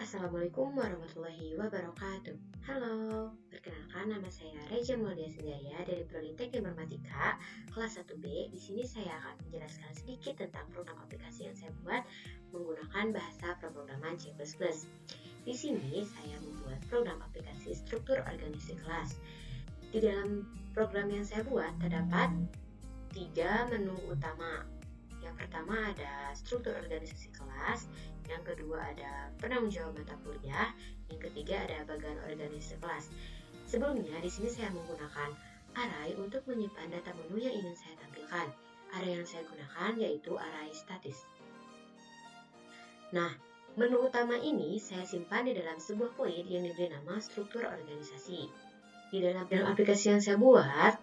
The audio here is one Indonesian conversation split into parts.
Assalamualaikum warahmatullahi wabarakatuh. Halo, perkenalkan nama saya Reja Maulia Senjaya dari Prodi Teknik Informatika kelas 1B. Di sini saya akan menjelaskan sedikit tentang program aplikasi yang saya buat menggunakan bahasa pemrograman C++. Di sini saya membuat program aplikasi struktur organisasi kelas. Di dalam program yang saya buat terdapat 3 menu utama. Yang pertama ada struktur organisasi kelas, yang kedua ada penanggung jawab mata kuliah, yang ketiga ada bagian organisasi kelas. Sebelumnya di sini saya menggunakan array untuk menyimpan data menu yang ingin saya tampilkan. Array yang saya gunakan yaitu array statis. Nah, menu utama ini saya simpan di dalam sebuah void yang diberi nama struktur organisasi. Di dalam aplikasi yang saya buat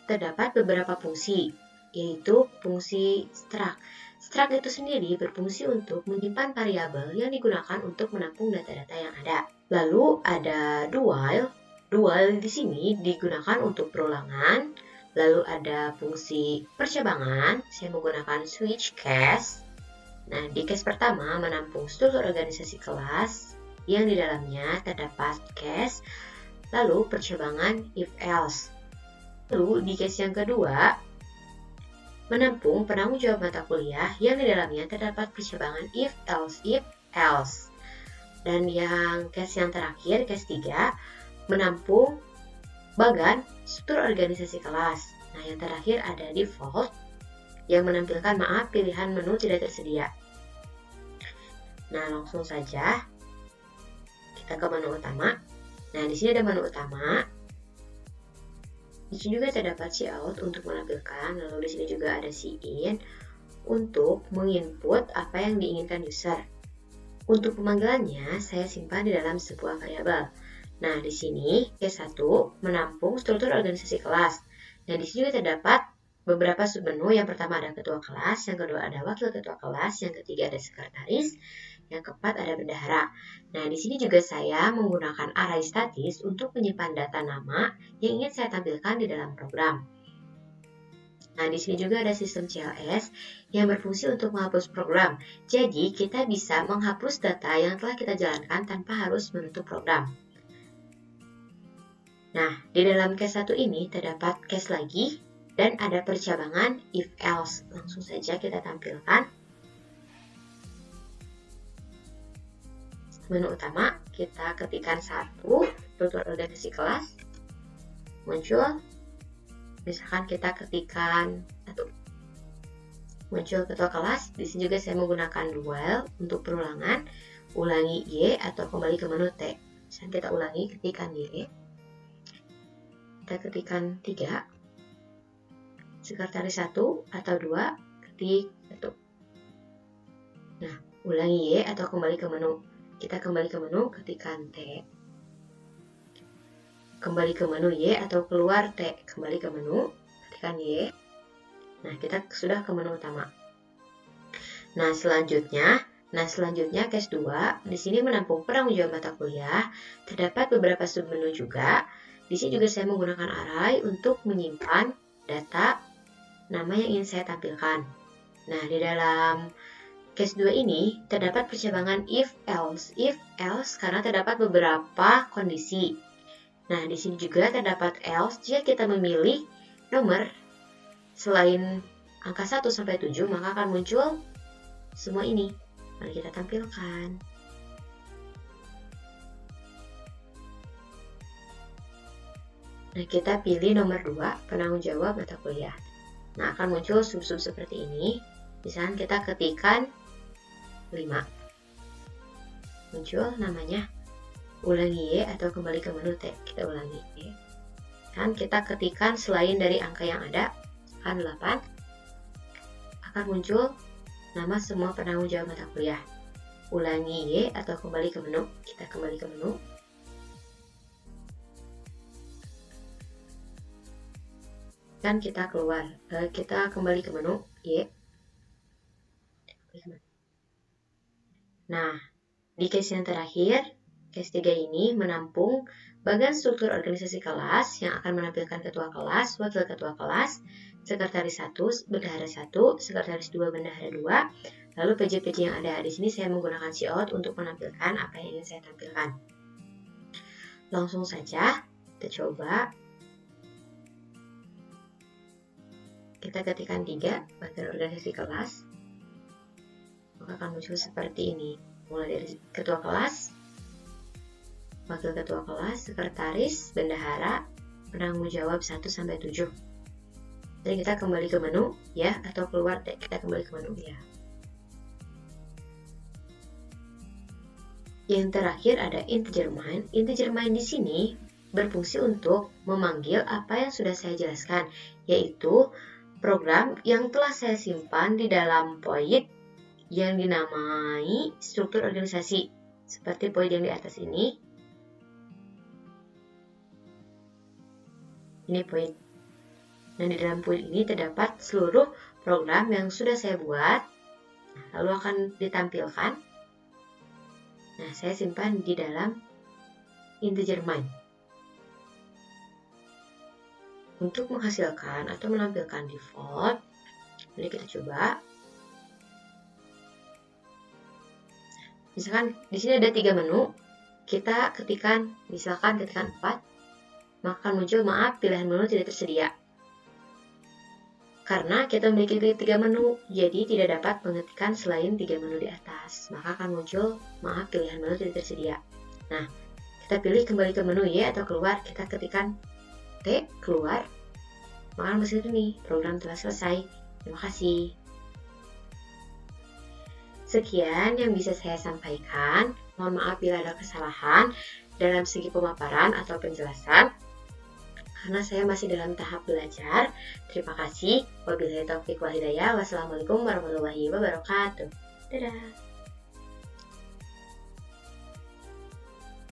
terdapat beberapa fungsi, yaitu fungsi struct. Struct itu sendiri berfungsi untuk menyimpan variabel yang digunakan untuk menampung data-data yang ada. Lalu ada do while. Do while di sini digunakan untuk perulangan. Lalu ada fungsi percabangan. Saya menggunakan switch case. Nah, di case pertama menampung struktur organisasi kelas yang di dalamnya terdapat case. Lalu percabangan if else. Lalu di case yang kedua menampung penanggung jawab mata kuliah yang di dalamnya terdapat percabangan if else. Dan yang case yang terakhir, case 3, menampung bagan struktur organisasi kelas. Nah, yang terakhir ada default yang menampilkan maaf pilihan menu tidak tersedia. Nah, langsung saja kita ke menu utama. Nah, di sini ada menu utama. Di sini juga terdapat cout untuk menampilkan, lalu di sini juga ada in untuk menginput apa yang diinginkan user. Untuk pemanggilannya, saya simpan di dalam sebuah variabel. Nah, di sini case 1 menampung struktur organisasi kelas. Nah, di sini juga terdapat beberapa submenu. Yang pertama ada ketua kelas, yang kedua ada wakil ketua kelas, yang ketiga ada sekretaris, yang keempat ada bendahara. Nah, di sini juga saya menggunakan array statis untuk menyimpan data nama yang ingin saya tampilkan di dalam program. Nah, di sini juga ada sistem CLS yang berfungsi untuk menghapus program. Jadi, kita bisa menghapus data yang telah kita jalankan tanpa harus menutup program. Nah, di dalam case 1 ini terdapat case lagi dan ada percabangan if else. Langsung saja kita tampilkan. Menu utama, kita ketikkan 1, struktur organisasi kelas, muncul, misalkan kita ketikkan 1, muncul ketua kelas. Di sini juga saya menggunakan do while untuk perulangan, ulangi Y atau kembali ke menu T. Misalkan kita ulangi, ketikkan Y, kita ketikkan 3, sekretaris 1 atau 2, ketik 1. Nah, ulangi Y atau kembali ke menu. Kita kembali ke menu, ketikkan T, kembali ke menu Y atau keluar T, kembali ke menu, ketikkan Y. Nah, kita sudah ke menu utama. Nah, selanjutnya case 2, di sini menampung penanggung jawab mata kuliah, terdapat beberapa submenu juga. Di sini juga saya menggunakan array untuk menyimpan data nama yang ingin saya tampilkan. Nah, di dalam case 2 ini terdapat percabangan if else karena terdapat beberapa kondisi. Nah, di sini juga terdapat else jika kita memilih nomor selain angka 1 sampai 7, maka akan muncul semua ini. Mari kita tampilkan. Nah, kita pilih nomor 2, penanggung jawab mata kuliah. Nah, akan muncul sub-sub seperti ini. Misalnya kita ketikkan 5, muncul namanya, ulangi Y atau kembali ke menu T, kita ulangi Y, kan kita ketikkan selain dari angka yang ada, kan 8, akan muncul nama semua penanggung jawab mata kuliah, ulangi Y atau kembali ke menu, kita kembali ke menu, kan kita keluar, kita kembali ke menu Y. Nah, di case yang terakhir, case 3 ini menampung bagian struktur organisasi kelas yang akan menampilkan ketua kelas, wakil ketua kelas, sekretaris 1, bendahara 1, sekretaris 2, bendahara 2, Lalu page-page yang ada di sini saya menggunakan cout untuk menampilkan apa yang ingin saya tampilkan. Langsung saja kita coba. Kita ketikkan 3 bagian organisasi kelas, maka akan muncul seperti ini. Mulai dari ketua kelas, wakil ketua kelas, sekretaris, bendahara, penanggung jawab 1-7. Jadi kita kembali ke menu ya, atau keluar kita kembali ke menu ya. Yang terakhir ada integer mind. Integer mind di sini berfungsi untuk memanggil apa yang sudah saya jelaskan, yaitu program yang telah saya simpan di dalam void yang dinamai struktur organisasi, seperti void yang di atas ini. Ini void. Dan di dalam void ini terdapat seluruh program yang sudah saya buat, lalu akan ditampilkan. Nah, saya simpan di dalam integer mind. Untuk menghasilkan atau menampilkan default, ini kita coba. Misalkan di sini ada 3 menu, kita ketikkan, misalkan ketikkan 4, maka akan muncul maaf pilihan menu tidak tersedia. Karena kita memiliki 3 menu, jadi tidak dapat mengetikkan selain 3 menu di atas, maka akan muncul maaf pilihan menu tidak tersedia. Nah, kita pilih kembali ke menu Y atau keluar, kita ketikkan T, keluar, maka mesin ini program telah selesai. Terima kasih. Sekian yang bisa saya sampaikan. Mohon maaf bila ada kesalahan dalam segi pemaparan atau penjelasan, karena saya masih dalam tahap belajar. Terima kasih. Wabillahi taufiq wal hidayah. Wassalamualaikum warahmatullahi wabarakatuh. Dadah.